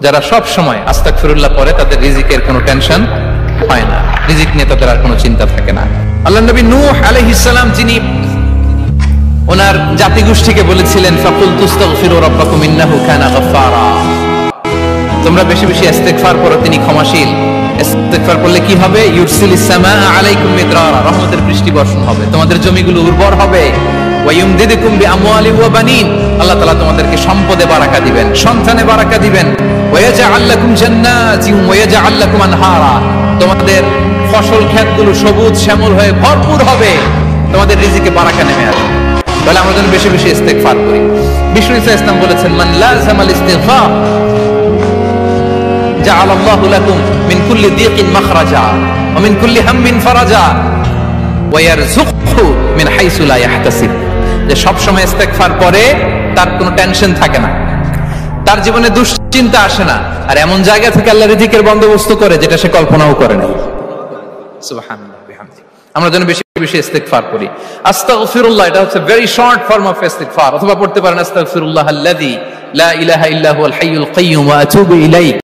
যারা সব সময় আস্তাগফিরুল্লাহ পড়ে তাদের রিজিকের কোনো টেনশন হয় না, রিজিক নিয়ে তাদের আর কোনো চিন্তা থাকে না। আল্লাহর নবী নূহ আলাইহিস সালাম যিনি ওনার জাতিগোষ্ঠীকে বলেছিলেন ফাকুলতু আস্তাগফিরু রাব্বাকুম ইন্নাহু কানা গাফফারা, তোমরা বেশি বেশি ইস্তেগফার করো, তিনি ক্ষমাশীল। ইস্তেগফার করলে কি হবে? ইউরসিলিস সামাআ আলাইকুম মিদরারা, রহমতের বৃষ্টি বর্ষণ হবে, তোমাদের জমিগুলো উর্বর হবে। ওয়া ইউমদিদুকুম বিআমওয়ালিন ওয়া বানিন, আল্লাহ তাআলা তোমাদেরকে সম্পদে বারাকা দিবেন, সন্তানে বারাকা দিবেন। ওয়া ইয়াজআল লাকুম জান্নাতিন ওয়া ইয়াজআল লাকুম আনহারা, তোমাদের ফসল ক্ষেতগুলো সবুজ শ্যামল হয়ে ভরপুর হবে, তোমাদের রিজিকে বারাকা নেমে আসবে। তাহলে আমরা যেন বেশি বেশি ইস্তেগফার করি। বিষ্ণু ইসলাম বলেছেন মান লাযামাল ইস্তিগফার জাআলাল্লাহু লাকুম মিন কুল্লি দিকিন মাখরাজা ওয়া মিন কুল্লি হাম্মিন ফারাজা ওয়া ইয়ারযুকহু মিন হাইসু লা ইয়াহতাসিব, যে সব সময় ইস্তেগফার করে তার কোনো টেনশন থাকে না, তার জীবনে দুশ্চিন্তা আসে না, আর এমন জায়গা থেকে আল্লাহ রিজিকের বন্দোবস্ত করে যেটা সে কল্পনাও করে না। সুবহানাল্লাহ বিহামদিহি। আমরা যেন বেশি বেশি ইস্তেগফার করি। আস্তাগফিরুল্লাহ এটা হচ্ছে ভেরি শর্ট ফর্ম অফ ইস্তেগফার, অথবা পড়তে পারেন আস্তাগফিরুল্লাহ আল্লাযী লা ইলাহা ইল্লা হুয়াল হাইয়ুল কাইয়্যুম ওয়া আতুবু ইলাইহি।